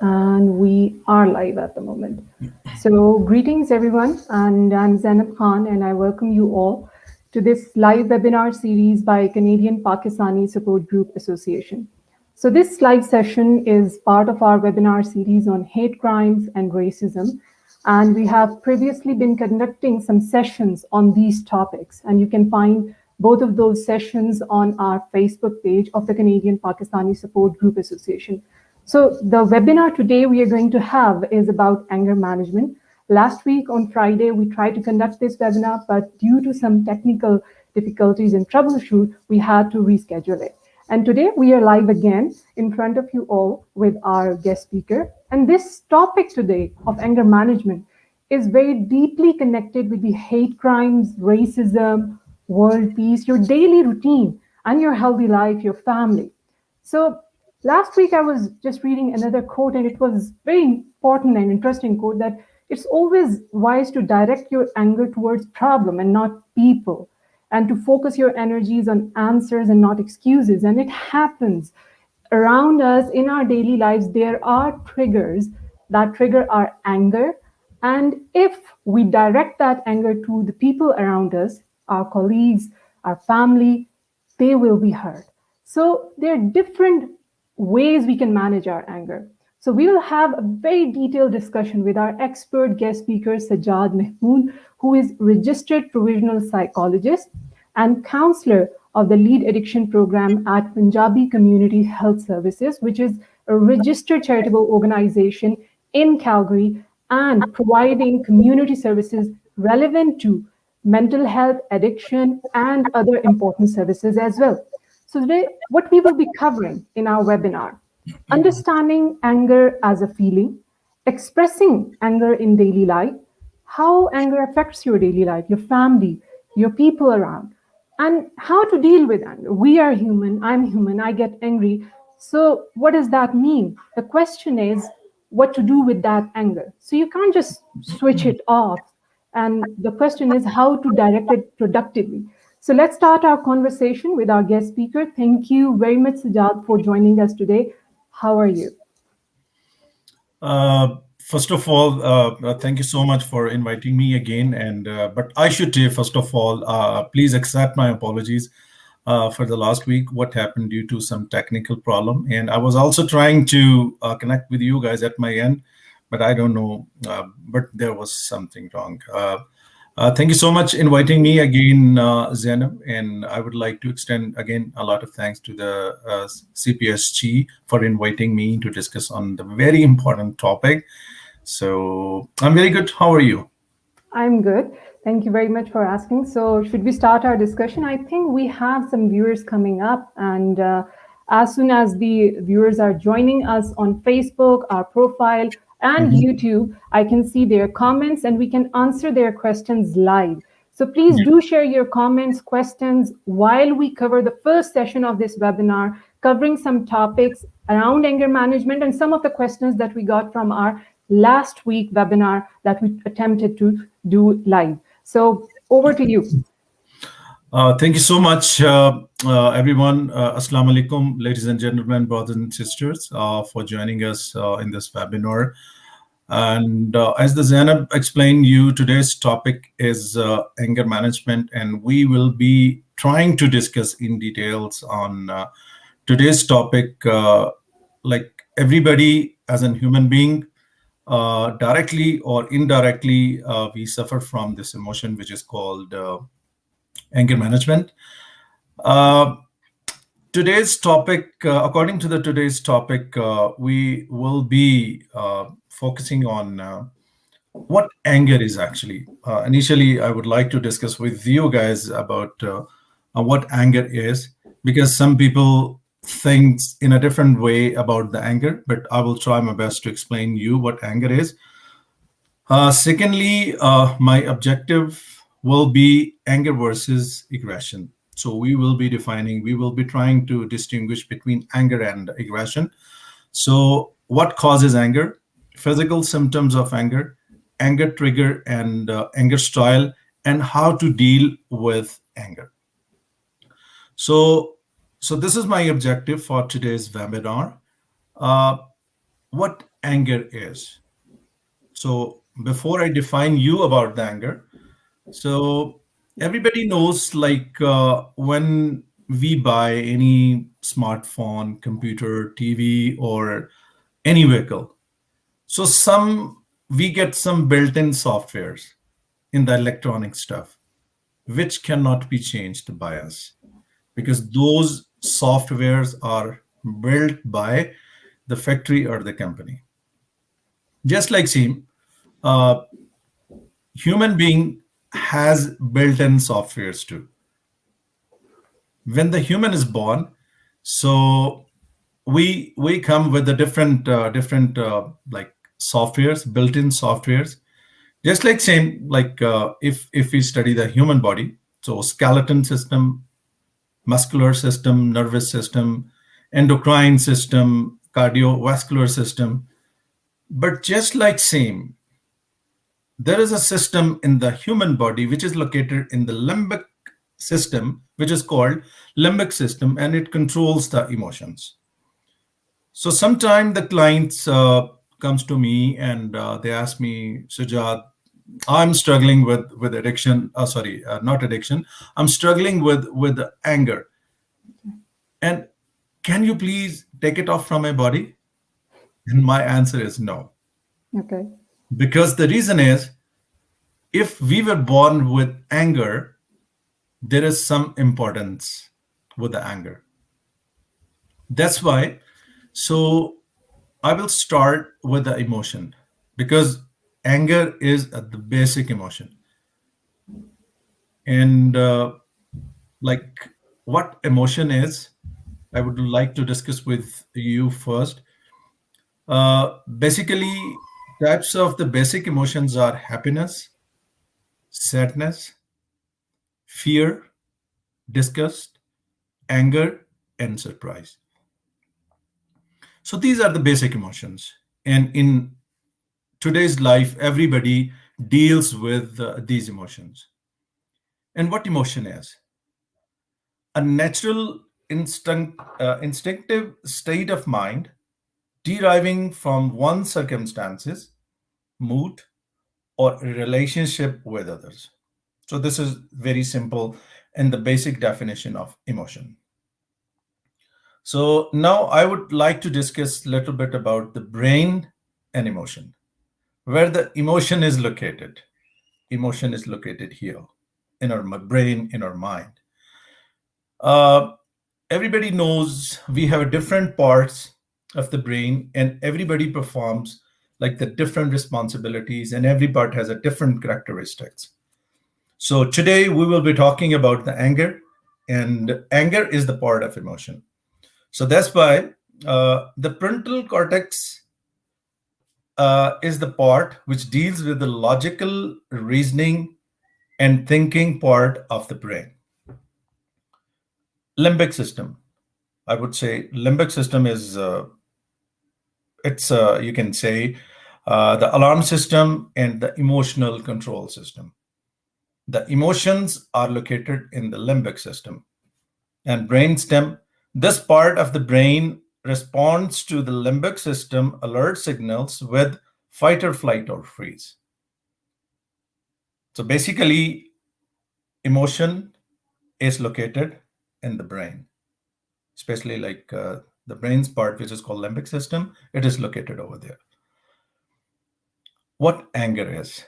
And we are live at the moment. So, greetings everyone, and I'm Zainab Khan, and I welcome you all to this live webinar series by Canadian Pakistani Support Group Association. So, this live session is part of our webinar series on hate crimes and racism. And we have previously been conducting some sessions on these topics, and you can find both of those sessions on our Facebook page of the Canadian Pakistani Support Group Association. So the webinar today we are going to have is about anger management. Last week on Friday, we tried to conduct this webinar, but due to some technical difficulties and troubleshoot, we had to reschedule it. And today we are live again in front of you all with our guest speaker. And this topic today of anger management is very deeply connected with the hate crimes, racism, world peace, your daily routine, and your healthy life, your family. So last week I was just reading another quote, and it was very important and interesting quote that it's always wise to direct your anger towards problem and not people, and to focus your energies on answers and not excuses. And it happens around us in our daily lives. There are triggers that trigger our anger, and if we direct that anger to the people around us, our colleagues, our family, they will be hurt. So there are different ways we can manage our anger. So we will have a very detailed discussion with our expert guest speaker, Sajjad Mehmood, who is registered provisional psychologist and counselor of the lead addiction program at Punjabi Community Health Services, which is a registered charitable organization in Calgary and providing community services relevant to mental health, addiction, and other important services as well. So today, what we will be covering in our webinar, understanding anger as a feeling, expressing anger in daily life, how anger affects your daily life, your family, your people around, and how to deal with anger. We are human, I'm human, I get angry. So what does that mean? The question is what to do with that anger. So you can't just switch it off. And the question is how to direct it productively. So let's start our conversation with our guest speaker. Thank you very much, Sajjad, for joining us today. How are you? First of all, thank you so much for inviting me again. And but I should say, first of all, please accept my apologies for the last week. What happened due to some technical problem, and I was also trying to connect with you guys at my end, but I don't know. But there was something wrong. Thank you so much inviting me again, Zainab, and I would like to extend again a lot of thanks to the CPSG for inviting me to discuss on the very important topic. So I'm very good. How are you? I'm good. Thank you very much for asking. So, should we start our discussion? I think we have some viewers coming up, and as soon as the viewers are joining us on Facebook, our profile, and YouTube, I can see their comments and we can answer their questions live. So, please do share your comments, questions while we cover the first session of this webinar, covering some topics around anger management and some of the questions that we got from our last week webinar that we attempted to do live. So over to you. Thank you so much, everyone. Assalamu alaikum, ladies and gentlemen, brothers and sisters, for joining us in this webinar. And as the Zainab explained you, today's topic is anger management, and we will be trying to discuss in details on today's topic. Like everybody as a human being, directly or indirectly, we suffer from this emotion which is called anger management. Today's topic, according to the today's topic, we will be focusing on what anger is actually. Initially, I would like to discuss with you guys about what anger is, because some people think in a different way about the anger, but I will try my best to explain you what anger is. Secondly, my objective will be anger versus aggression. So we will be trying to distinguish between anger and aggression. So what causes anger? Physical symptoms of anger, anger trigger and anger style, and how to deal with anger. So this is my objective for today's webinar. what anger is. So before I define you about the anger, so everybody knows like when we buy any smartphone, computer, TV, or any vehicle, so some we get some built-in softwares in the electronic stuff which cannot be changed by us because those softwares are built by the factory or the company. Just like same, uh, human being has built-in softwares too. When the human is born, so we come with the different like softwares, built-in softwares. Just like same like if we study the human body, so skeleton system, muscular system, nervous system, endocrine system, cardiovascular system. But just like same, there is a system in the human body which is located in the limbic system, which is called limbic system, and it controls the emotions. So sometime the clients comes to me and they ask me, Sujad, I'm struggling with addiction. Sorry, not addiction. I'm struggling with anger, and can you please take it off from my body? And my answer is no, Okay. because the reason is if we were born with anger, there is some importance with the anger. That's why. So I will start with the emotion because anger is the basic emotion. And like what emotion is, I would like to discuss with you first. Basically, types of the basic emotions are happiness, sadness, fear, disgust, anger, and surprise. So these are the basic emotions. And in today's life, everybody deals with these emotions. And what emotion is? A natural instinctive state of mind deriving from one's circumstances, mood, or relationship with others. So this is very simple and the basic definition of emotion. So now I would like to discuss a little bit about the brain and emotion, where the emotion is located. Emotion is located here in our brain, in our mind. Uh, Everybody knows we have different parts of the brain, and everybody performs like the different responsibilities, and every part has a different characteristics. So today we will be talking about the anger, and anger is the part of emotion. So that's why the frontal cortex is the part which deals with the logical reasoning and thinking part of the brain. Limbic system, I would say, limbic system is it's you can say the alarm system and the emotional control system. The emotions are located in the limbic system and brainstem. This part of the brain responds to the limbic system alert signals with fight or flight or freeze. So basically, emotion is located in the brain, especially like the brain's part, which is called limbic system. It is located over there. What anger is?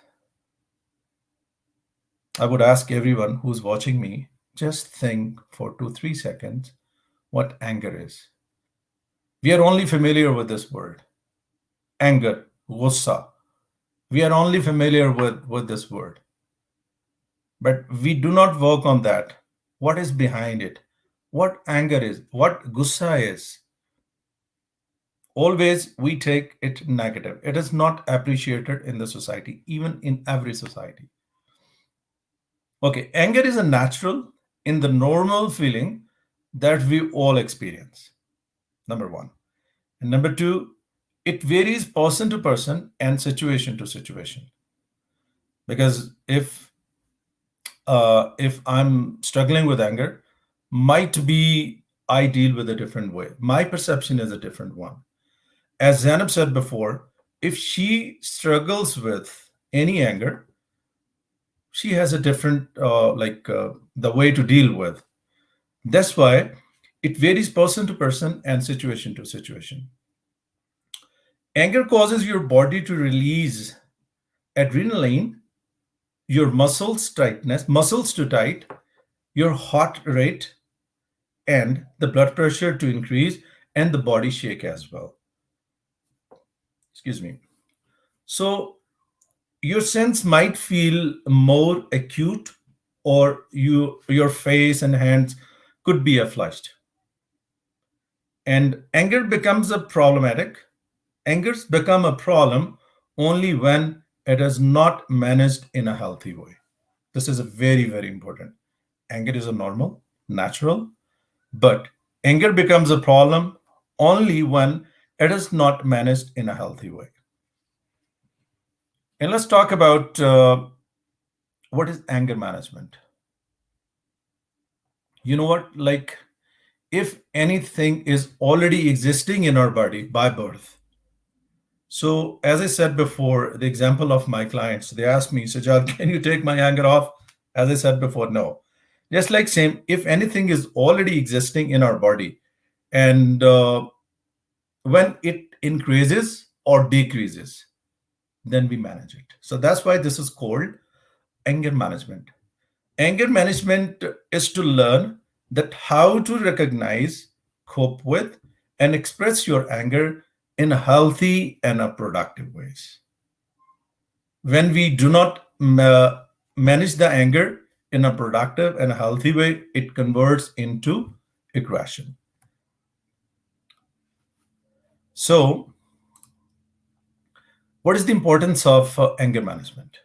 I would ask everyone who's watching me, just think for 2, 3 seconds what anger is. We are only familiar with this word, anger, gussa. We are only familiar with this word, but we do not work on that. What is behind it? What anger is? What gussa is? Always we take it negative. It is not appreciated in the society, even in every society. Okay, anger is a natural in the normal feeling that we all experience. Number one. And number two, it varies person to person and situation to situation. Because if I'm struggling with anger, might be I deal with a different way. My perception is a different one. As Zainab said before, if she struggles with any anger, she has a different the way to deal with. That's why it varies person to person and situation to situation. Anger causes your body to release adrenaline, your muscles to tight, your heart rate and the blood pressure to increase, and the body shake as well. Excuse me. So your sense might feel more acute, or your face and hands could be flushed. And angers become a problem only when it is not managed in a healthy way. This is a very, very important. Anger is a normal, natural, but anger becomes a problem only when it is not managed in a healthy way. And let's talk about what is anger management. You know what? Like, if anything is already existing in our body by birth. So, as I said before, the example of my clients, they asked me, Sajjad, can you take my anger off? As I said before, no. Just like same, if anything is already existing in our body, and when it increases or decreases, then we manage it. So that's why this is called anger management. Anger management is to learn that how to recognize, cope with, and express your anger in healthy and productive ways. When we do not manage the anger in a productive and a healthy way, it converts into aggression. So, what is the importance of anger management?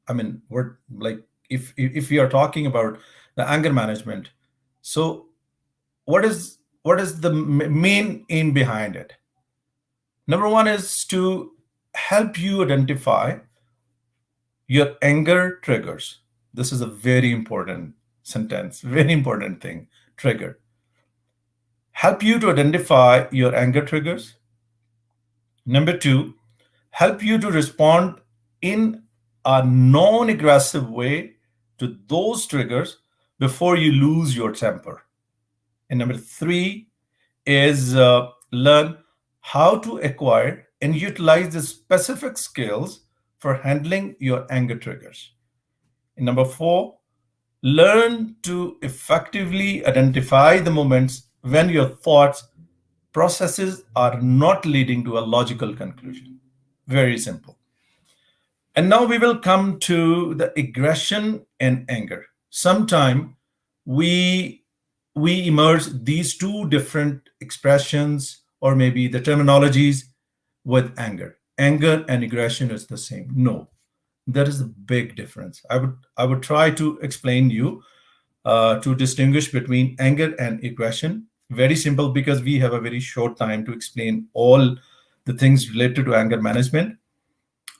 I mean, we're like, if we are talking about the anger management, so what is the main aim behind it? Number one is to help you identify your anger triggers. This is a very important sentence, very important thing. Trigger. Help you to identify your anger triggers. Number two, help you to respond in a non aggressive way to those triggers before you lose your temper. And number three is learn how to acquire and utilize the specific skills for handling your anger triggers. And number four, learn to effectively identify the moments when your thoughts processes are not leading to a logical conclusion. Very simple. And now we will come to the aggression and anger. Sometime we we emerge these two different expressions or maybe the terminologies with anger. Anger and aggression is the same. No, there is a big difference. I would try to explain you to distinguish between anger and aggression. Very simple, because we have a very short time to explain all the things related to anger management.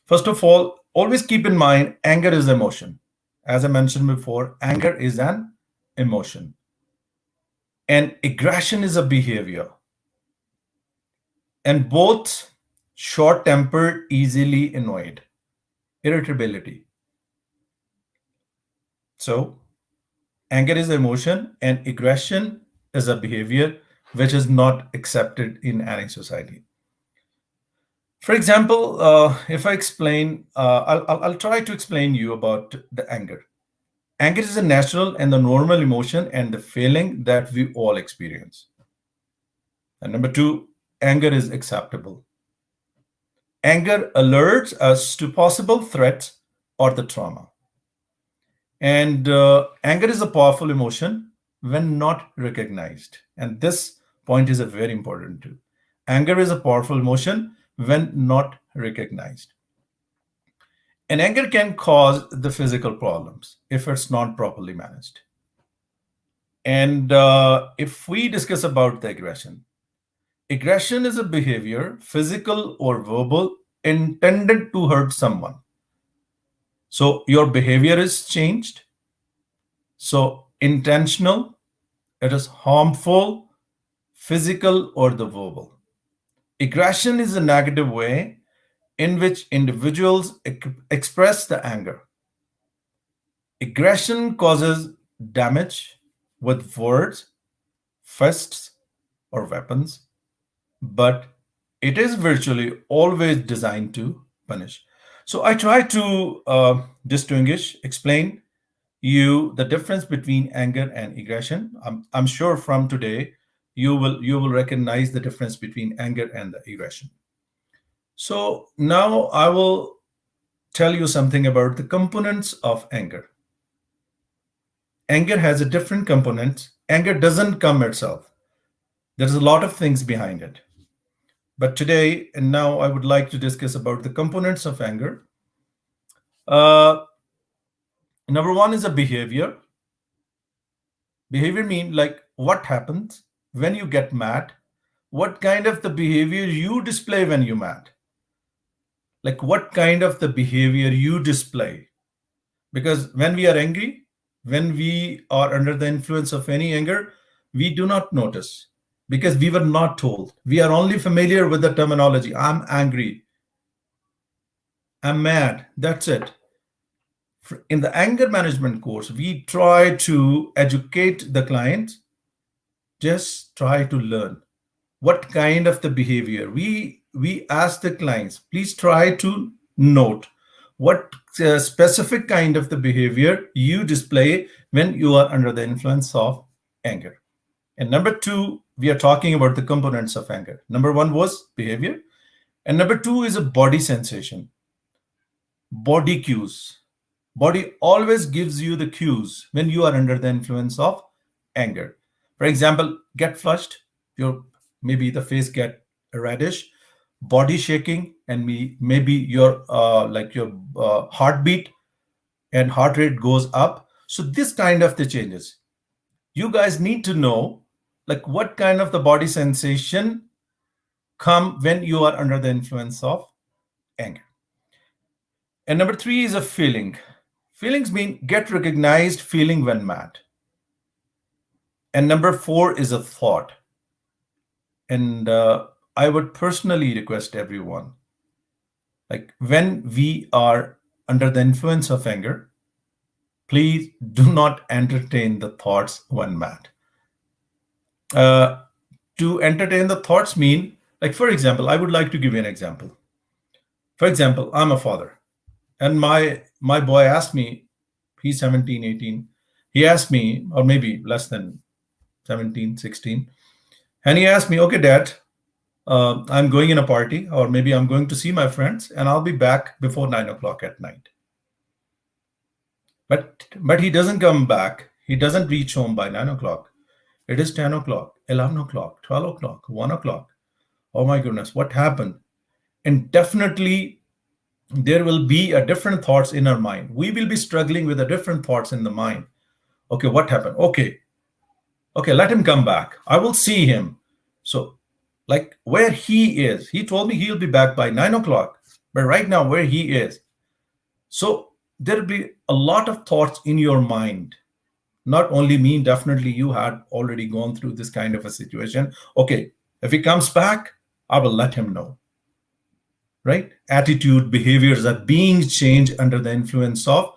First of all, always keep in mind anger is emotion. As I mentioned before, anger is an emotion, and aggression is a behavior. And both short tempered, easily annoyed, irritability. So, anger is emotion, and aggression is a behavior which is not accepted in any society. For example, if I explain, I'll try to explain you about the anger. Anger is a natural and the normal emotion and the feeling that we all experience. And number two, anger is acceptable. Anger alerts us to possible threats or the trauma. And anger is a powerful emotion when not recognized. And this point is a very important too. Anger is a powerful emotion when not recognized. And anger can cause the physical problems if it's not properly managed. And if we discuss about the aggression, aggression is a behavior, physical or verbal, intended to hurt someone. So your behavior is changed. So intentional, it is harmful, physical or the verbal. Aggression is a negative way in which individuals express the anger. Aggression causes damage with words, fists, or weapons, but it is virtually always designed to punish. So I try to distinguish, explain you the difference between anger and aggression. I'm sure from today you will recognize the difference between anger and the aggression. So now I will tell you something about the components of anger. Anger has a different component. Anger doesn't come itself. There's a lot of things behind it. But today and now I would like to discuss about the components of anger. Uh, Number one is a behavior. Behavior mean like what happens when you get mad, what kind of the behavior you display when you mad, like what kind of the behavior you display. Because when we are angry, when we are under the influence of any anger, we do not notice because we were not told. We are only familiar with the terminology. I'm angry, I'm mad, that's it. In the anger management course, we try to educate the client, just try to learn what kind of the behavior. We ask the clients, please try to note what specific kind of the behavior you display when you are under the influence of anger. And number two, we are talking about the components of anger. Number one was behavior, and number two is a body sensation, body cues. Body always gives you the cues when you are under the influence of anger. For example, get flushed, your maybe the face get reddish, body shaking, and maybe your heartbeat and heart rate goes up. So this kind of the changes. You guys need to know like what kind of the body sensation come when you are under the influence of anger. And number three is a feeling. Feelings mean get recognized feeling when mad. And number four is a thought. And I would personally request everyone, like when we are under the influence of anger, please do not entertain the thoughts when mad. Uh, to entertain the thoughts mean, like for example, I would like to give you an example. For example, I'm a father, and my boy asked me, he's 17, 18. He asked me, or maybe less than 17, 16. And he asked me, okay, dad, I'm going in a party, or maybe I'm going to see my friends, and I'll be back before 9 o'clock at night. But he doesn't come back. He doesn't reach home by 9 o'clock. It is 10 o'clock, 11 o'clock, 12 o'clock, 1 o'clock. Oh my goodness, what happened? And definitely there will be a different thoughts in our mind. We will be struggling with a different thoughts in the mind. Okay, what happened? Okay, let him come back. I will see him. So, like where he is, he told me he'll be back by 9 o'clock. But right now, where he is, so there'll be a lot of thoughts in your mind. Not only me, definitely you had already gone through this kind of a situation. Okay, if he comes back, I will let him know. Right? Attitude, behaviors are being changed under the influence of,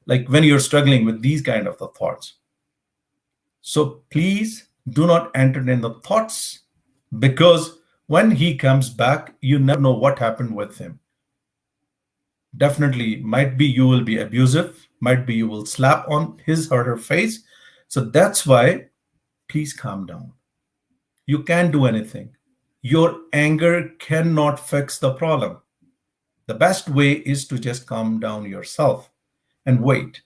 like when you're struggling with these kind of the thoughts. So please do not entertain the thoughts, because when he comes back, you never know what happened with him. Definitely, might be you will be abusive, might be you will slap on his or her face. So that's why, please calm down. You can't do anything. Your anger cannot fix the problem. The best way is to just calm down yourself and wait.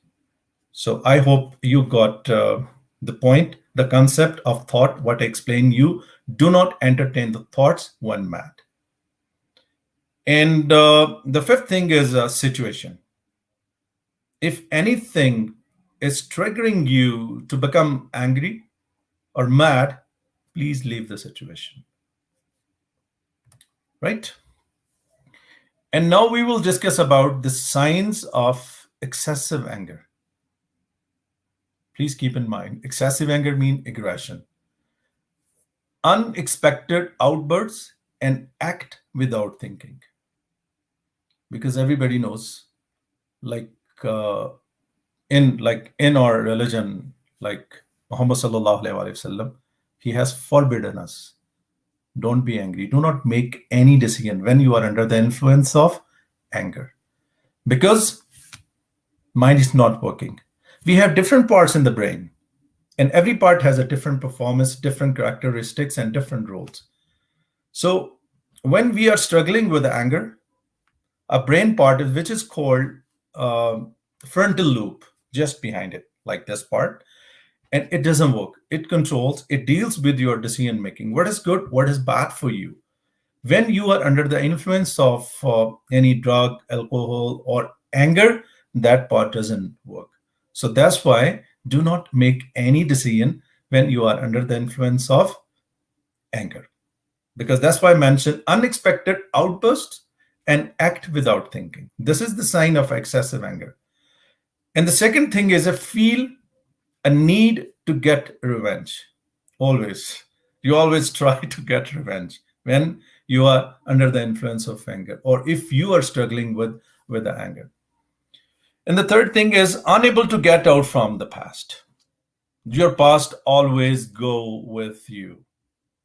So I hope you got the point, the concept of thought, what I explained you. Do not entertain the thoughts when mad. And the fifth thing is a situation. If anything is triggering you to become angry or mad, please leave the situation. Right? And now we will discuss about the signs of excessive anger. Please keep in mind, excessive anger means aggression. Unexpected outbursts and act without thinking. Because everybody knows, like uh, in our religion, like Muhammad sallallahu alaihi wasallam, he has forbidden us, don't be angry, do not make any decision when you are under the influence of anger, because mind is not working. We have different parts in the brain, and every part has a different performance, different characteristics, and different roles. So when we are struggling with anger, a brain part which is called uh, frontal lobe just behind it, like this part, and it doesn't work. It controls, it deals with your decision making, what is good, what is bad for you. When you are under the influence of any drug, alcohol, or anger, that part doesn't work. So that's why do not make any decision when you are under the influence of anger, because that's why I mentioned unexpected outbursts and act without thinking. This is the sign of excessive anger. And the second thing is a feel a need to get revenge. Always. You always try to get revenge when you are under the influence of anger, or if you are struggling with the anger. And the third thing is unable to get out from the past. Your past always go with you.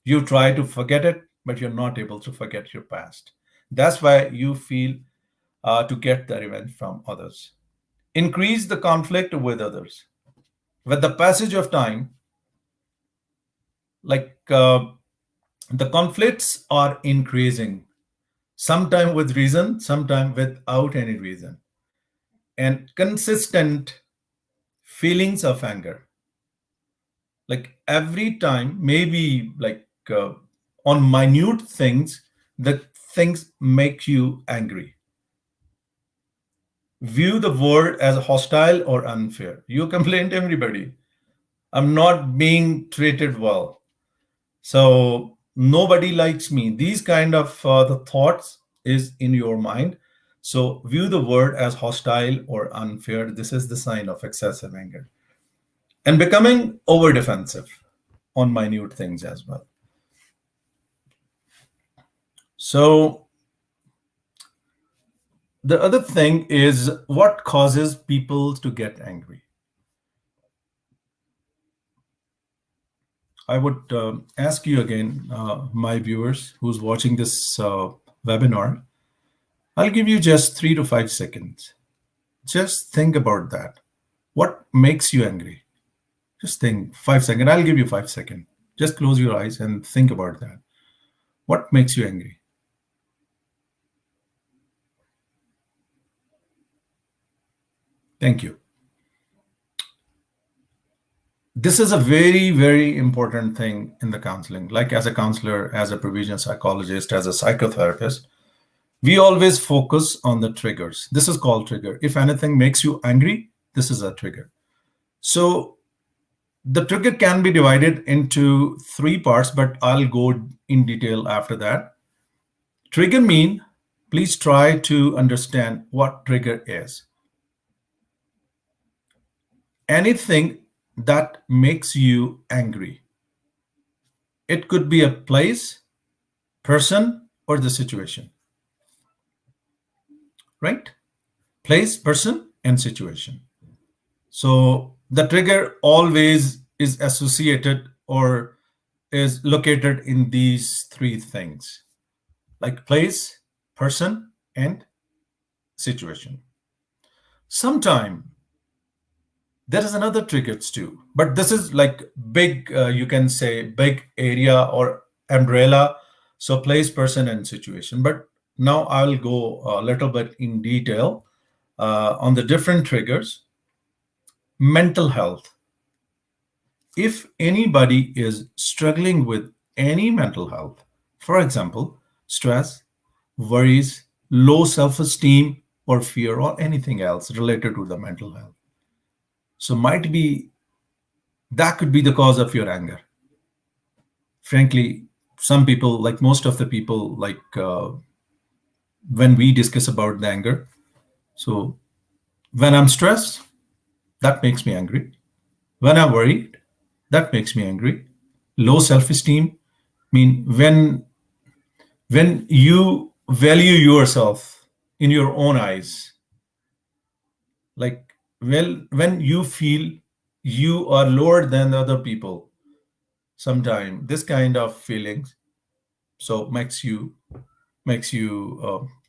You try to forget it, but you're not able to forget your past. That's why you feel to get the revenge from others. Increase the conflict with others. With the passage of time, like the conflicts are increasing, sometime with reason, sometime without any reason, and consistent feelings of anger. Like every time, maybe like on minute things, the things make you angry. View the world as hostile or unfair. You complain to everybody. I'm not being treated well. So nobody likes me. These kind of the thoughts is in your mind. So view the word as hostile or unfair. This is the sign of excessive anger. And becoming over defensive on minute things as well. So the other thing is what causes people to get angry. I would ask you again, my viewers who's watching this webinar, I'll give you just 3 to 5 seconds. Just think about that. What makes you angry? Just think 5 seconds. I'll give you 5 seconds. Just close your eyes and think about that. What makes you angry? Thank you. This is a very, very important thing in the counseling. Like as a counselor, as a provisional psychologist, as a psychotherapist, we always focus on the triggers. This is called trigger. If anything makes you angry, this is a trigger. So the trigger can be divided into 3 parts, but I'll go in detail after that. Trigger mean, please try to understand what trigger is. Anything that makes you angry. It could be a place, person, or the situation. Right? Place, person, and situation. So the trigger always is associated or is located in these 3 things, like place, person, and situation. Sometime there is another triggers too, but this is like big, you can say big area or umbrella. So place, person, and situation. But now I'll go a little bit in detail on the different triggers. Mental health. If anybody is struggling with any mental health, for example, stress, worries, low self-esteem, or fear, or anything else related to the mental health, so might be that could be the cause of your anger. Frankly, some people, like most of the people, like when we discuss about the anger, so when I'm stressed, that makes me angry. When I'm worried, that makes me angry. Low self-esteem, mean When you value yourself in your own eyes, like, well, when you feel you are lower than the other people, sometime this kind of feelings so makes you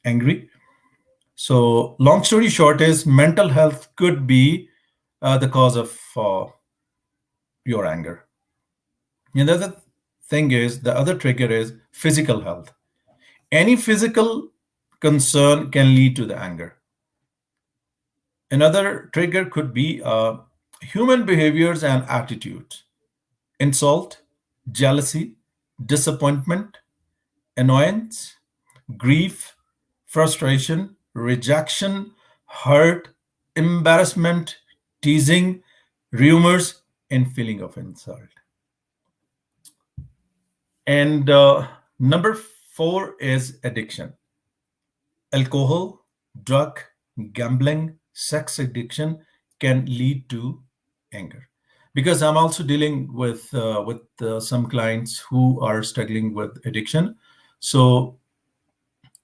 angry. So long story short is mental health could be the cause of your anger. And the other thing is, the other trigger is physical health. Any physical concern can lead to the anger. Another trigger could be human behaviors and attitudes: insult, jealousy, disappointment, annoyance, grief, frustration, rejection, hurt, embarrassment, teasing, rumors, and feeling of insult. And number four is addiction: alcohol, drug, gambling, sex addiction can lead to anger. Because I'm also dealing with some clients who are struggling with addiction. So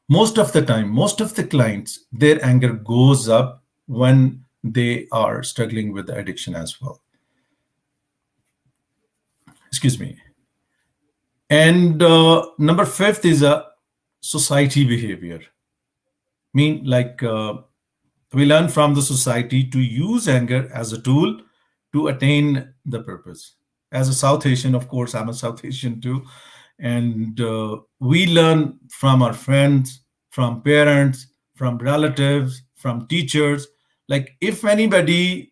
most of the time, most of the clients, their anger goes up when they are struggling with addiction as well. Excuse me. And number fifth is a society behavior. Mean like we learn from the society to use anger as a tool to attain the purpose. As a South Asian, of course, I'm a South Asian too, and we learn from our friends, from parents, from relatives, from teachers. Like if anybody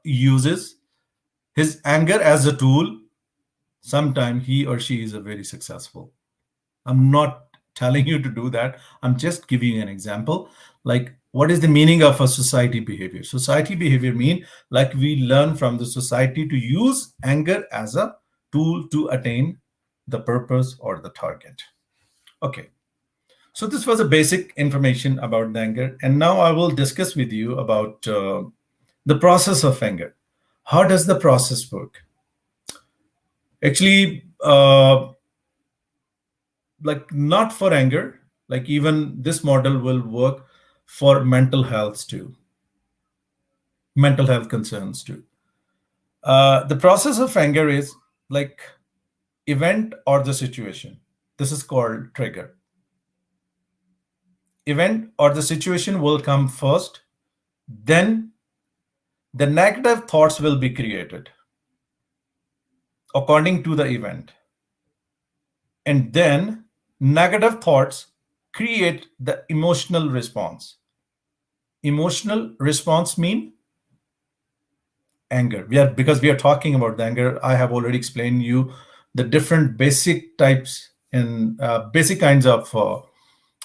uses his anger as a tool, sometime he or she is a very successful. I'm not telling you to do that. I'm just giving you an example. Like, what is the meaning of a society behavior? Society behavior mean like we learn from the society to use anger as a tool to attain the purpose or the target. Okay. So this was a basic information about the anger, and now I will discuss with you about the process of anger. How does the process work? Actually, like not for anger, like even this model will work for mental health too, mental health concerns too. The process of anger is like event or the situation. This is called trigger. Event or the situation will come first, then the negative thoughts will be created according to the event, and then negative thoughts create the emotional response. Emotional response mean anger. Because we are talking about the anger, I have already explained you the different basic types and basic kinds of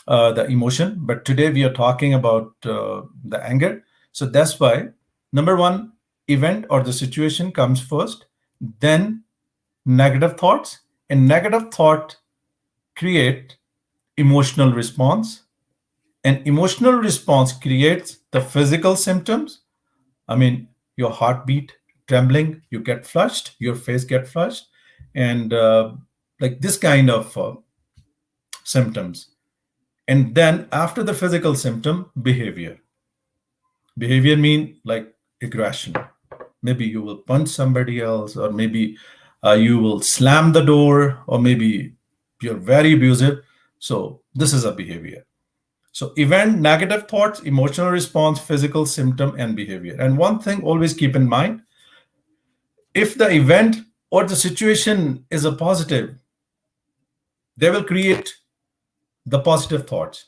the emotion. But today we are talking about the anger. So that's why number one, event or the situation comes first, then negative thoughts, and negative thought create emotional response, and emotional response creates the physical symptoms. I mean, your heartbeat, trembling, you get flushed, your face get flushed, and like this kind of symptoms. And then after the physical symptom, behavior. Behavior mean like aggression. Maybe you will punch somebody else, or maybe you will slam the door, or maybe you're very abusive. So this is a behavior. So event, negative thoughts, emotional response, physical symptom, and behavior. And one thing always keep in mind, if the event or the situation is a positive, they will create the positive thoughts.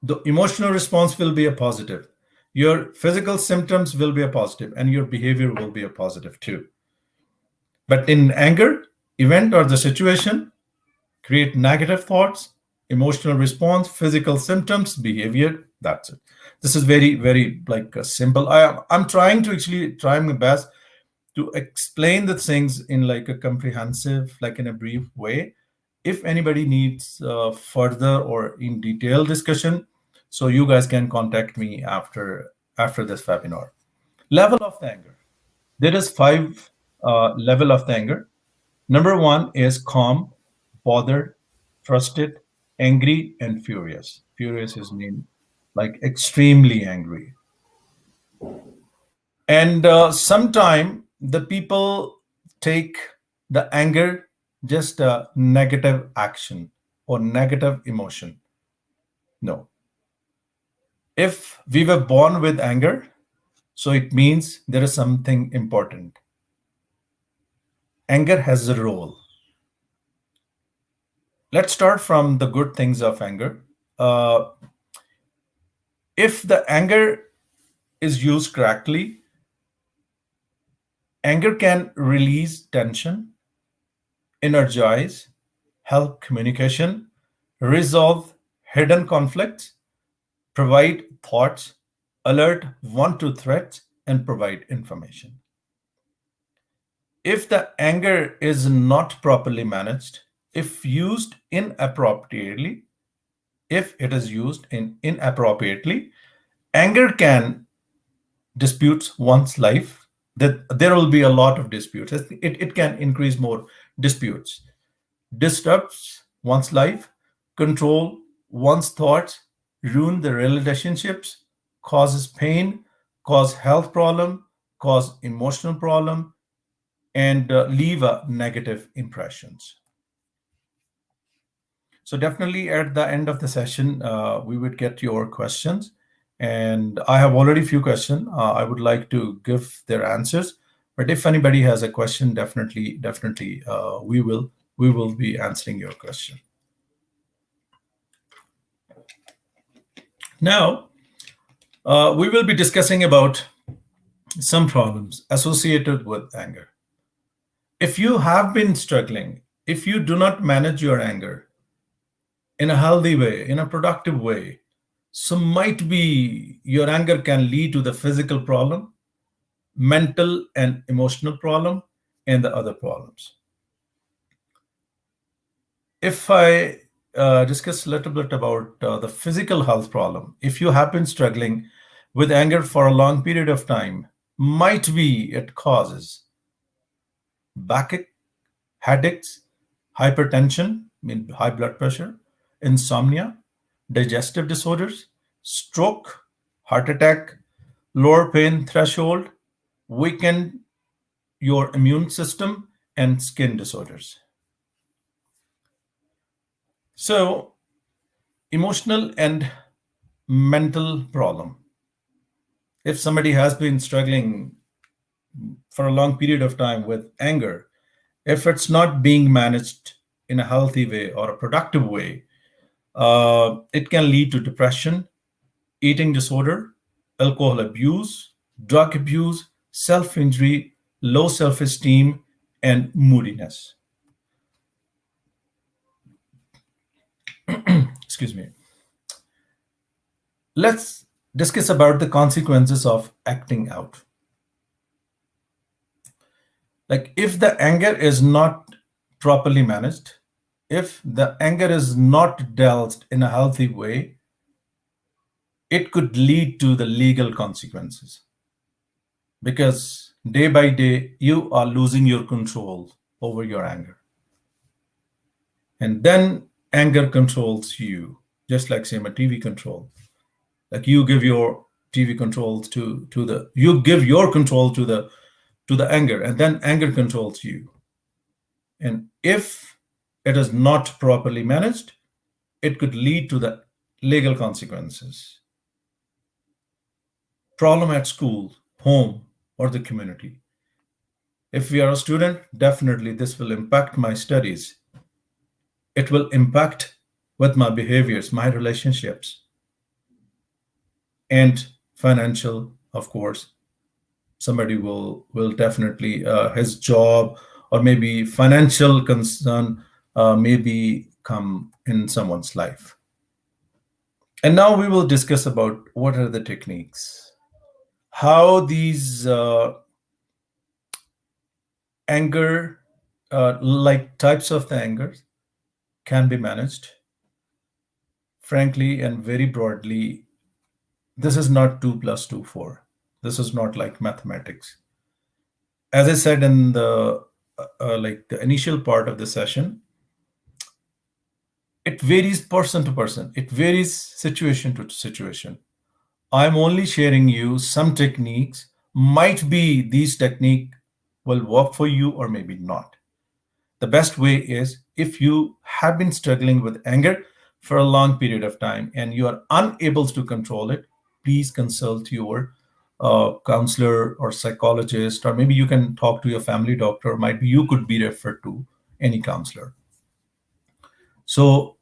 The emotional response will be a positive. Your physical symptoms will be a positive, and your behavior will be a positive too. But in anger, event or the situation create negative thoughts, emotional response, physical symptoms, behavior. That's it. This is very, very like simple. I'm trying to actually try my best to explain the things in like a comprehensive, like in a brief way. If anybody needs further or in detail discussion, so you guys can contact me after this webinar. Level of the anger. There is five level of the anger. Number one is calm, bothered, frustrated, angry, and furious. Furious is mean like extremely angry. And sometime the people take the anger just a negative action or negative emotion. No. If we were born with anger, so it means there is something important. Anger has a role. Let's start from the good things of anger. Uh, if the anger is used correctly, anger can release tension, energize, help communication, resolve hidden conflicts, provide thoughts, alert one to threats, and provide information. If the anger is not properly managed, if used inappropriately, if it is used inappropriately, anger can dispute one's life. That there will be a lot of disputes. It can increase more disputes, disrupts one's life, control one's thoughts, ruin the relationships, causes pain, cause health problem, cause emotional problem, and leave a negative impressions. So definitely at the end of the session, we would get your questions. And I have already few questions. I would like to give their answers. But if anybody has a question, definitely, we will be answering your question. Now, we will be discussing about some problems associated with anger. If you have been struggling, if you do not manage your anger in a healthy way, in a productive way, so might be your anger can lead to the physical problem, mental and emotional problem, and the other problems. If I discuss a little bit about the physical health problem, if you have been struggling with anger for a long period of time, might be it causes backache, headaches, hypertension, mean high blood pressure, insomnia, digestive disorders, stroke, heart attack, lower pain threshold, weaken your immune system, and skin disorders. So, emotional and mental problem. If somebody has been struggling for a long period of time with anger, if it's not being managed in a healthy way or a productive way, it can lead to depression, eating disorder, alcohol abuse, drug abuse, self injury, low self esteem, and moodiness. Excuse me. Let's discuss about the consequences of acting out. Like if the anger is not properly managed, if the anger is not dealt in a healthy way, it could lead to the legal consequences, because day by day you are losing your control over your anger, and then anger controls you, just like same a TV control. Like you give your TV controls to the you give your control to the anger, and then anger controls you. And if it is not properly managed, it could lead to the legal consequences. Problem at school, home, or the community. If we are a student, definitely this will impact my studies. It will impact with my behaviors, my relationships, and financial, of course. Somebody will definitely his job or maybe financial concern maybe come in someone's life. And now we will discuss about what are the techniques, how these anger, like types of the anger, can be managed. Frankly and very broadly, this is not 2 plus 2 4. This is not like mathematics. As I said in the like the initial part of the session, It varies person to person, it varies situation to situation. I'm only sharing you some techniques. Might be these technique will work for you or maybe not. The best way is, if you have been struggling with anger for a long period of time and you are unable to control it, please consult your counselor or psychologist, or maybe you can talk to your family doctor. Might be you could be referred to any counselor. So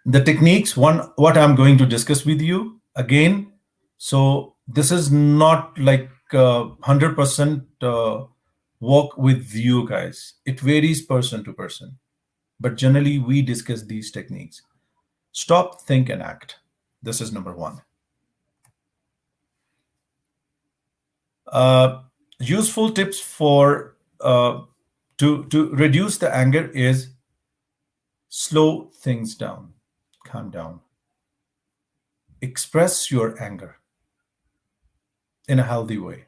the techniques, one, what I'm going to discuss with you again. So this is not like 100% work with you guys. It varies person to person, but generally we discuss these techniques. Stop, think, and act. This is number one. Uh, Useful tips for to reduce the anger is slow things down, calm down, express your anger in a healthy way,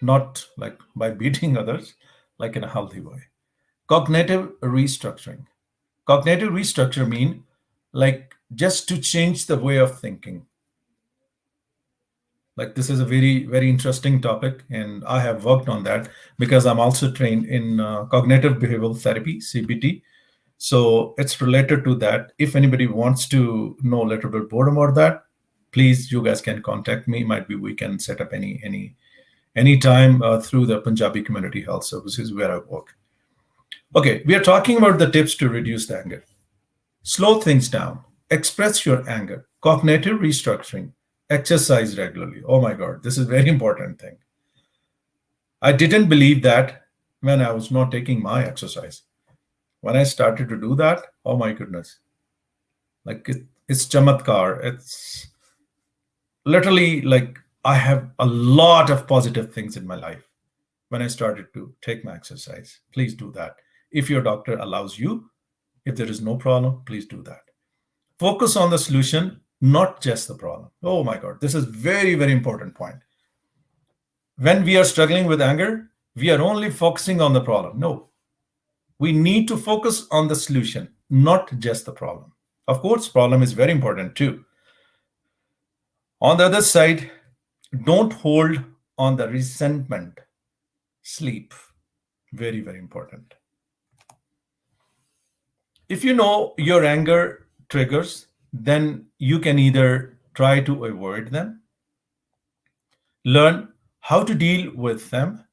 not like by beating others, like in a healthy way. Cognitive restructuring. Cognitive restructure mean like just to change the way of thinking. Like this is a very interesting topic, and I have worked on that because I'm also trained in cognitive behavioral therapy, CBT. So it's related to that. If anybody wants to know a little bit more about that, please, you guys can contact me. Might be we can set up any time through the Punjabi Community Health Services where I work. Okay, we are talking about the tips to reduce the anger. Slow things down, express your anger, cognitive restructuring, exercise regularly. Oh my God, this is a very important thing. I didn't believe that when I was not taking my exercise. When I started to do that, oh my goodness, like it's chamatkar. It's literally like I have a lot of positive things in my life when I started to take my exercise. Please do that. If your doctor allows you, if there is no problem, please do that. Focus on the solution, not just the problem. Oh my God, this is very important point. When we are struggling with anger, we are only focusing on the problem. No, we need to focus on the solution, not just the problem. Of course, problem is very important too. On the other side, don't hold on the resentment. Sleep. Very important. If you know your anger triggers, then you can either try to avoid them, learn how to deal with them.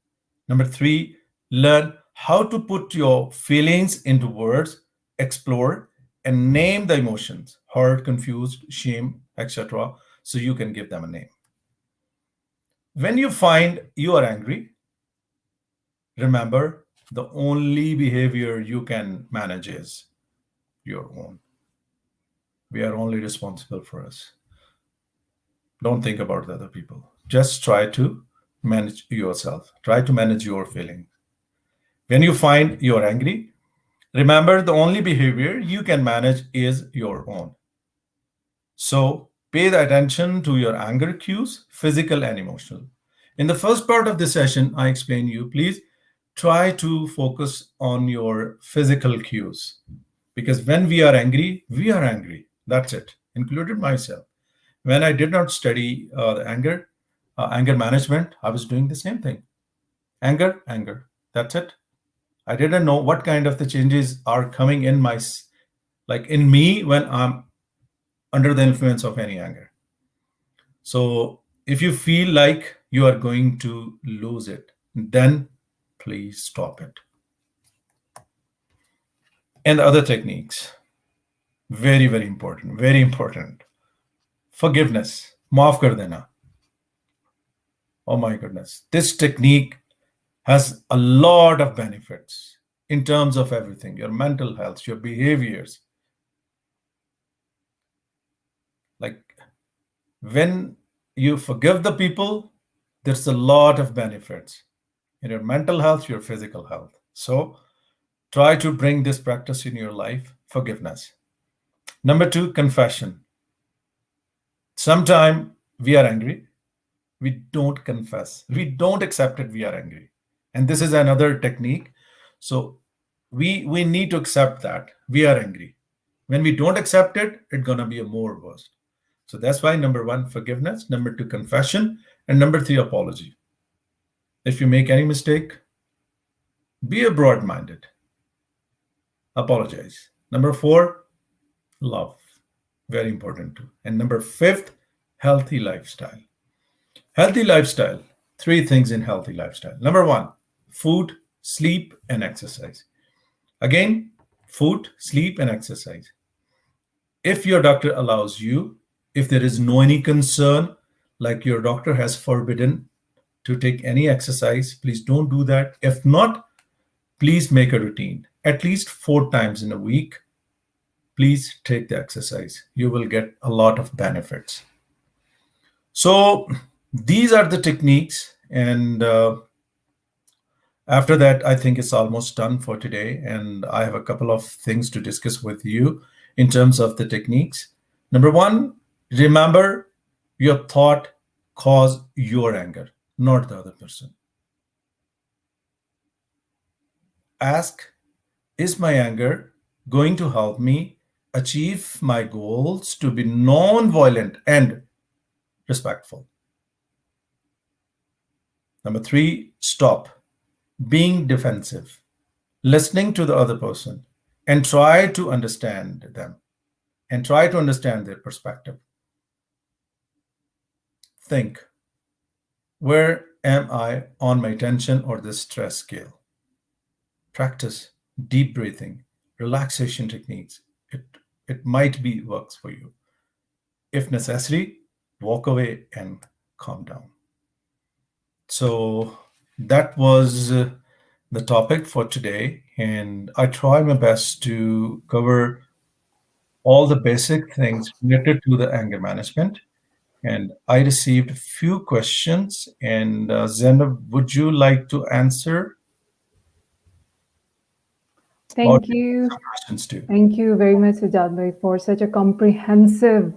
Number three, learn how to put your feelings into words, explore, and name the emotions: hurt, confused, shame, etc. So you can give them a name. When you find you are angry, remember the only behavior you can manage is your own. We are only responsible for us. Don't think about the other people. Just try to manage yourself. Try to manage your feelings. When you find you're angry, remember the only behavior you can manage is your own. So pay the attention to your anger cues, physical and emotional. In the first part of the session, I explained you, please try to focus on your physical cues. Because when we are angry, we are angry. That's it, included myself. When I did not study the anger management, I was doing the same thing. Anger. That's it. I didn't know what kind of the changes are coming in like in me when I'm under the influence of any anger. So if you feel like you are going to lose it, then please stop it. And other techniques, very important, very important. Forgiveness, maaf kar dena. Oh my goodness, this technique has a lot of benefits in terms of everything: your mental health, your behaviors. Like when you forgive the people, there's a lot of benefits in your mental health, your physical health. So try to bring this practice in your life: forgiveness. Number two, confession. Sometimes we are angry, we don't confess, we don't accept it, we are angry. And this is another technique. So we need to accept that we are angry. When we don't accept it, it's gonna be a more worse. So that's why number one, forgiveness, number two, confession, and number three, apology. If you make any mistake, be a broad-minded, apologize. Number four, love, very important too. And number fifth, healthy lifestyle. Healthy lifestyle, three things in healthy lifestyle. Number one, food, sleep, and exercise. Again, food, sleep, and exercise. If your doctor allows you, if there is no any concern, like your doctor has forbidden to take any exercise, please don't do that. If not, please make a routine. At least 4 times in a week, please take the exercise. You will get a lot of benefits. So these are the techniques, and after that, I think it's almost done for today. And I have a couple of things to discuss with you in terms of the techniques. Number one, remember your thought cause your anger, not the other person. Ask, is my anger going to help me achieve my goals to be non-violent and respectful? Number three, stop being defensive, listening to the other person, and try to understand them and try to understand their perspective. Think, where am I on my tension or the stress scale? Practice deep breathing, relaxation techniques. It might be works for you. If necessary, walk away and calm down. So that was the topic for today, and I try my best to cover all the basic things related to the anger management. And I received a few questions, and Zainab, would you like to answer, or Thank you. some questions too? Thank you very much, Sajjad Bhai, for such a comprehensive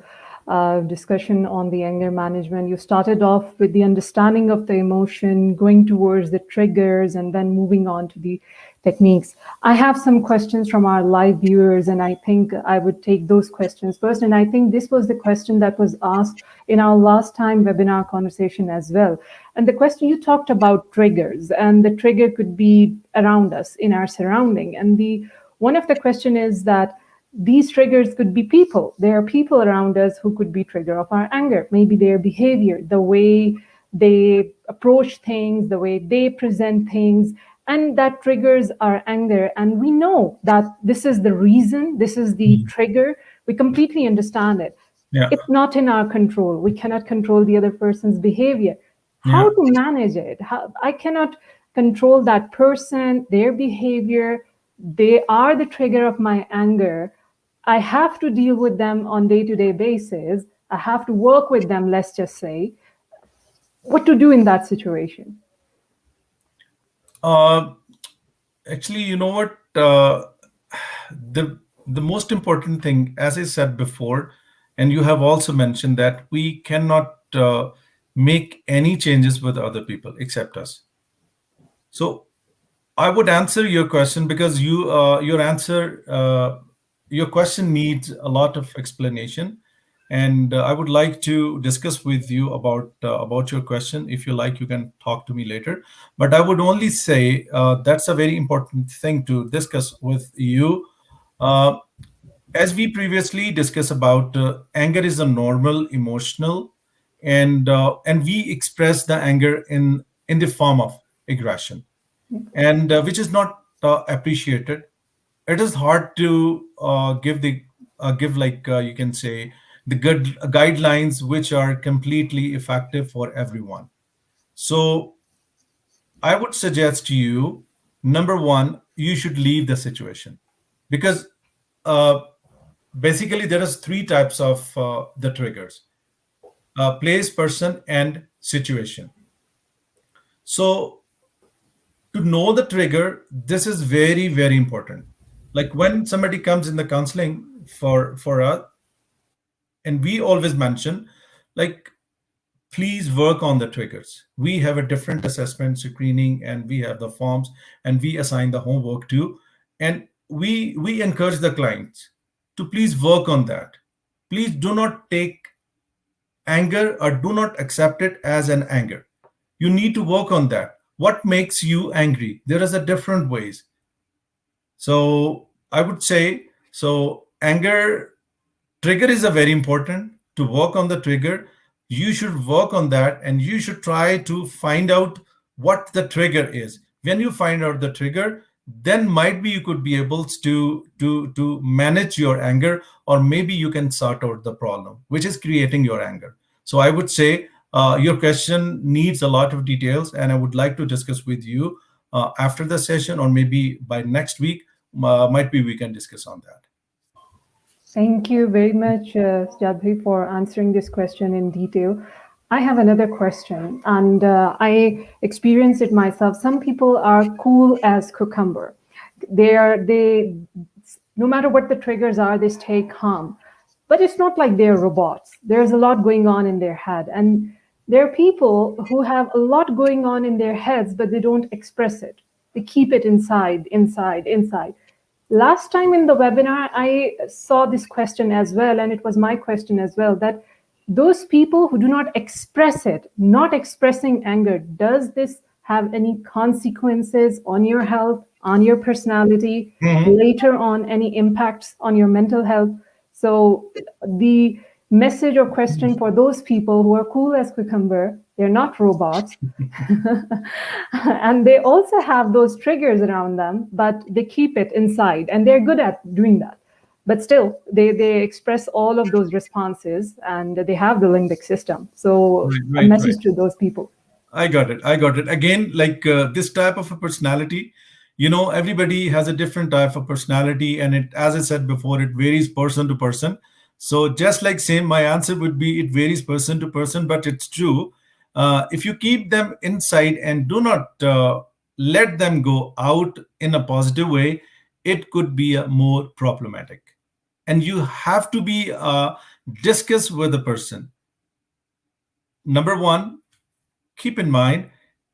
discussion on the anger management. You started off with the understanding of the emotion, going towards the triggers, and then moving on to the techniques. I have some questions from our live viewers, and I think I would take those questions first. And I think this was the question that was asked in our last time webinar conversation as well. And the question, you talked about triggers, and the trigger could be around us in our surrounding. And the one of the question is that these triggers could be people. There are people around us who could be trigger of our anger. Maybe their behavior, the way they approach things, the way they present things, and that triggers our anger. And we know that this is the reason, this is the trigger. We completely understand it. Yeah. It's not in our control. We cannot control the other person's behavior. How Yeah. to manage it? I cannot control that person, their behavior. They are the trigger of my anger. I have to deal with them on day-to-day basis. I have to work with them, let's just say. What to do in that situation? Actually, you know what? The most important thing, as I said before, and you have also mentioned that we cannot make any changes with other people except us. So I would answer your question because your question needs a lot of explanation, and I would like to discuss with you about your question. If you like, you can talk to me later. But I would only say that's a very important thing to discuss with you. Uh, as we previously discussed about anger is a normal emotional, and we express the anger in the form of aggression, and which is not appreciated. It is hard to give like you can say the good guidelines which are completely effective for everyone. So I would suggest to you, number one, you should leave the situation, because uh, basically there is three types of the triggers: place, person, and situation. So to know the trigger, this is very very important. Like when somebody comes in the counseling for us, and we always mention, like, please work on the triggers. We have a different assessment screening, and we have the forms, and we assign the homework to, and we encourage the clients, to please work on that. Please do not take anger or do not accept it as an anger. You need to work on that. What makes you angry? There is a different ways. So I would say, so anger trigger is a very important to work on the trigger. You should work on that and you should try to find out what the trigger is. When you find out the trigger, then might be you could be able to manage your anger, or maybe you can sort out the problem which is creating your anger. So I would say your question needs a lot of details, and I would like to discuss with you after the session, or maybe by next week. Might be we can discuss on that. Thank you very much, Sajjad, for answering this question in detail. I have another question, and I experienced it myself. Some people are cool as cucumber. They no matter what the triggers are, they stay calm. But it's not like they're robots. There's a lot going on in their head, and there are people who have a lot going on in their heads, but they don't express it. They keep it inside, inside, inside. Last time in the webinar, I saw this question as well, and it was my question as well, that those people who do not express it, not expressing anger, does this have any consequences on your health, on your personality, later on, any impacts on your mental health? So the message or question for those people who are cool as cucumber, they're not robots. And they also have those triggers around them, but they keep it inside, and they're good at doing that. But still, they express all of those responses, and they have the limbic system. So a message to those people. I got it. Again, like this type of a personality, everybody has a different type of personality, and it, as I said before, it varies person to person. So just like same, my answer would be it varies person to person, but it's true. If you keep them inside and do not let them go out in a positive way, it could be more problematic. And you have to be discuss with the person. Number one, keep in mind,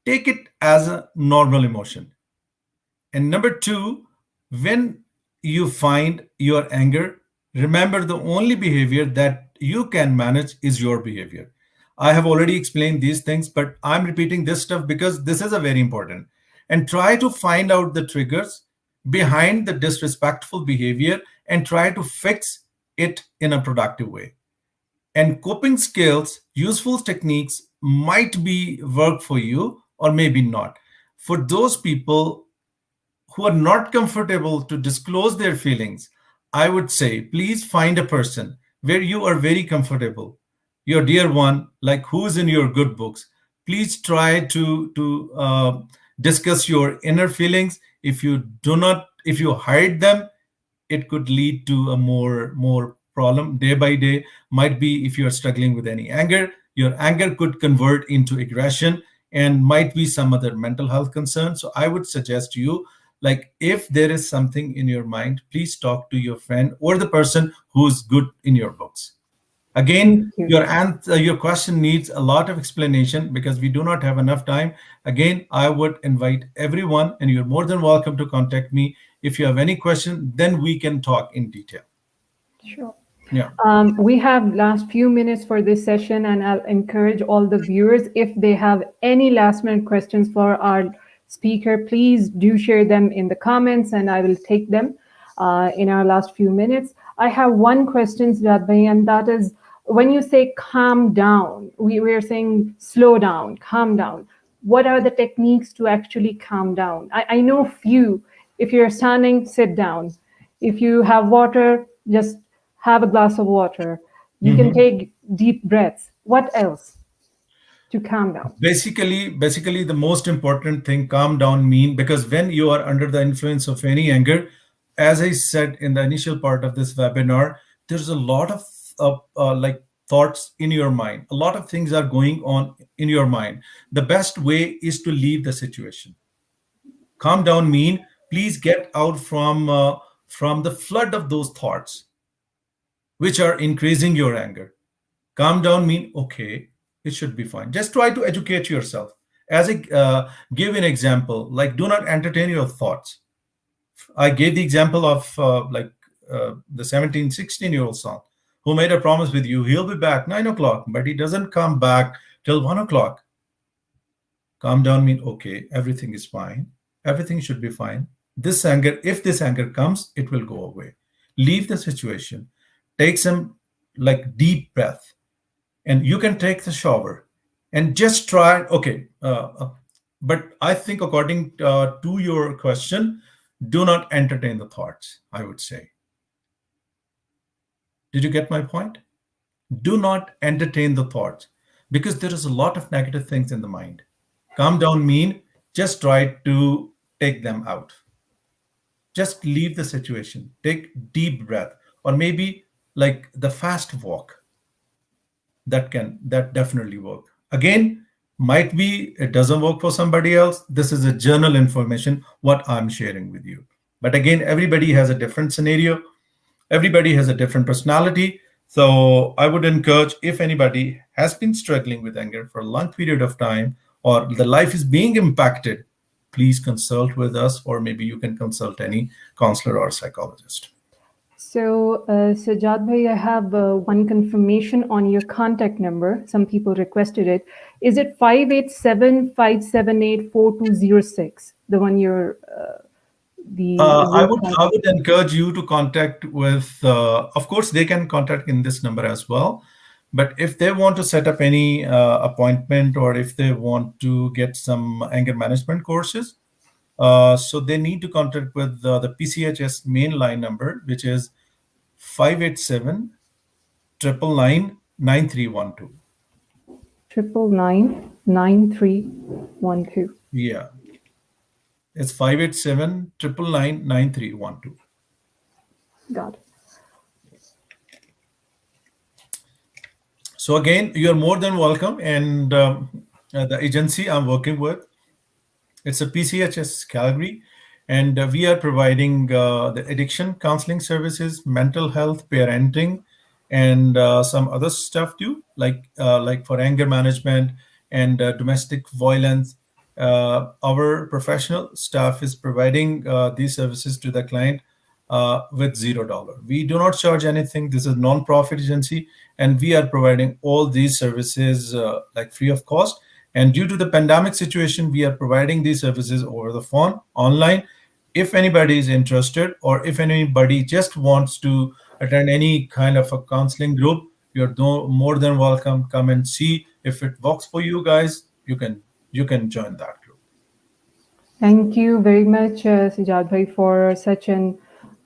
take it as a normal emotion. And number two, when you find your anger, remember the only behavior that you can manage is your behavior. I have already explained these things, but I'm repeating this stuff because this is a very important. And try to find out the triggers behind the disrespectful behavior and try to fix it in a productive way. And coping skills, useful techniques might be work for you or maybe not. For those people who are not comfortable to disclose their feelings, I would say, please find a person where you are very comfortable. Your dear one, like who's in your good books. Please try to discuss your inner feelings. If you hide them, it could lead to a more problem day by day. Might be if you are struggling with any anger, your anger could convert into aggression and might be some other mental health concern. So I would suggest you, like if there is something in your mind, please talk to your friend or the person who's good in your books. Again, your question needs a lot of explanation because we do not have enough time. Again, I would invite everyone, and you're more than welcome to contact me. If you have any question, then we can talk in detail. Sure. Yeah. We have last few minutes for this session, and I'll encourage all the viewers, if they have any last minute questions for our speaker, please do share them in the comments and I will take them in our last few minutes. I have one question, Sajjad bhai, and that is, when you say calm down, we are saying slow down, calm down. What are the techniques to actually calm down? I know few. If you're standing, sit down. If you have water, just have a glass of water. You can take deep breaths. What else to calm down? Basically, the most important thing, calm down mean, because when you are under the influence of any anger, as I said in the initial part of this webinar, there's a lot of like thoughts in your mind. A lot of things are going on in your mind. The best way is to leave the situation. Calm down mean, please get out from the flood of those thoughts which are increasing your anger. Calm down mean, okay, it should be fine. Just try to educate yourself. As I give an example, like do not entertain your thoughts. I gave the example of like the 17, 16-year-old son who made a promise with you, he'll be back 9 o'clock, but he doesn't come back till 1 o'clock. Calm down mean, okay, everything is fine. Everything should be fine. This anger, if this anger comes, it will go away. Leave the situation. Take some like deep breath, and you can take the shower and just try. Okay, but I think according to your question, do not entertain the thoughts, I would say. Did you get my point? Do not entertain the thoughts because there is a lot of negative things in the mind. Calm down mean just try to take them out. Just leave the situation. Take deep breath, or maybe like the fast walk. That definitely work. Again, might be it doesn't work for somebody else. This is a journal information what I'm sharing with you. But again, everybody has a different scenario. Everybody has a different personality. So I would encourage, if anybody has been struggling with anger for a long period of time, or the life is being impacted, please consult with us, or maybe you can consult any counselor or psychologist. So, Sajjad bhai, I have one confirmation on your contact number. Some people requested it. Is it 587-578-4206? The one you're the I would encourage you to contact with. Of course, they can contact in this number as well. But if they want to set up any appointment, or if they want to get some anger management courses, so they need to contact with the PCHS main line number, which is 587 999 9312. 999-9312. Yeah, it's 587 999 9312. Got it. So again, you're more than welcome. And the agency I'm working with, it's a PCHS Calgary, and we are providing the addiction counseling services, mental health, parenting, and some other stuff too, like for anger management and domestic violence. Our professional staff is providing these services to the client with $0. We do not charge anything. This is a non-profit agency, and we are providing all these services like free of cost. And due to the pandemic situation, we are providing these services over the phone, online. If anybody is interested, or if anybody just wants to attend any kind of a counseling group, you're more than welcome. Come and see if it works for you guys. You can join that group. Thank you very much, Sajjad bhai, for such an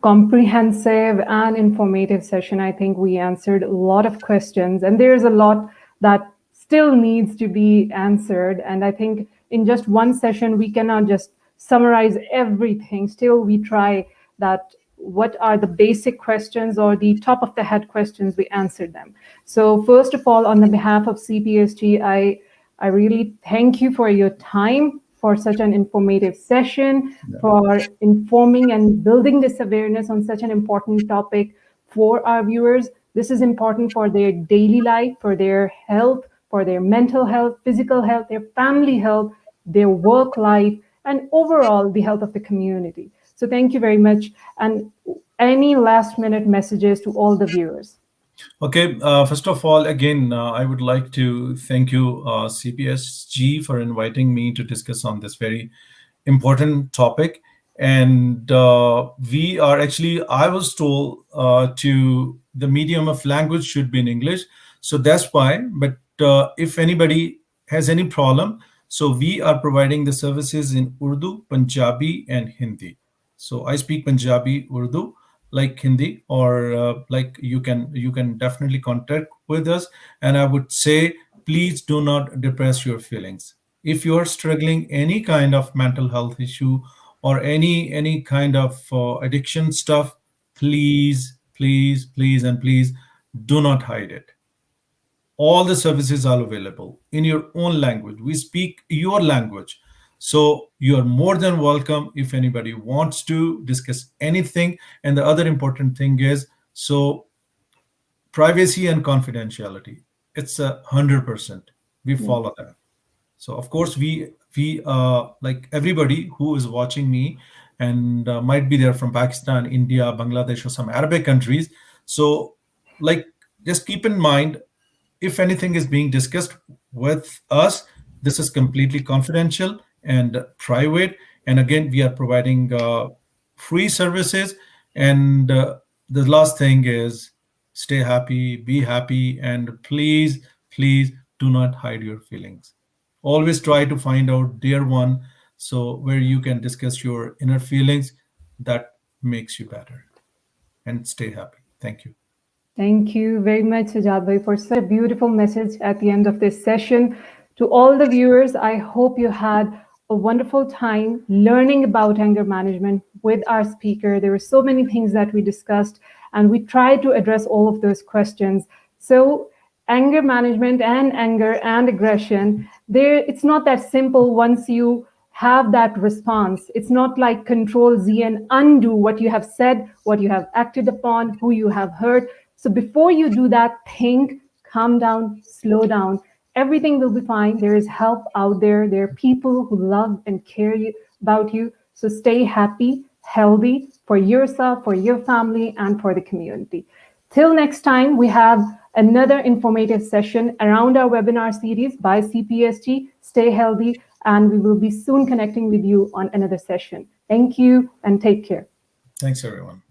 comprehensive and informative session. I think we answered a lot of questions, and there's a lot that still needs to be answered. And I think in just one session, we cannot just summarize everything. Still, we try that what are the basic questions or the top of the head questions, we answered them. So first of all, on the behalf of CPSG, I really thank you for your time, for such an informative session, for informing and building this awareness on such an important topic for our viewers. This is important for their daily life, for their health, for their mental health, physical health, their family health, their work life, and overall the health of the community. So thank you very much. And any last minute messages to all the viewers? Okay, first of all, again, I would like to thank you, CPSG, for inviting me to discuss on this very important topic. And we are actually, I was told to the medium of language should be in English. So that's why. But if anybody has any problem, so we are providing the services in Urdu, Punjabi, and Hindi. So I speak Punjabi, Urdu, like Hindi, or like you can definitely contact with us. And I would say, please do not depress your feelings. If you are struggling any kind of mental health issue, or any kind of addiction stuff, please, please, please, and please do not hide it. All the services are available in your own language. We speak your language. So you are more than welcome if anybody wants to discuss anything. And the other important thing is, so privacy and confidentiality, it's 100%. We follow that. So of course, we like everybody who is watching me, and might be there from Pakistan, India, Bangladesh, or some Arabic countries. So, like, just keep in mind, if anything is being discussed with us, this is completely confidential and private. And again, we are providing free services. And the last thing is, stay happy, be happy, and please, please do not hide your feelings. Always try to find out dear one, so where you can discuss your inner feelings that makes you better, and stay happy. Thank you. Thank you very much, Sajjad bhai, for such a beautiful message at the end of this session. To all the viewers, I hope you had a wonderful time learning about anger management with our speaker. There were so many things that we discussed, and we tried to address all of those questions. So, anger management and anger and aggression, it's not that simple once you have that response. It's not like control Z and undo what you have said, what you have acted upon, who you have hurt. So before you do that, think, calm down, slow down. Everything will be fine. There is help out there. There are people who love and care about you. So stay happy, healthy for yourself, for your family, and for the community. Till next time, we have another informative session around our webinar series by CPSG. Stay healthy, and we will be soon connecting with you on another session. Thank you and take care. Thanks, everyone.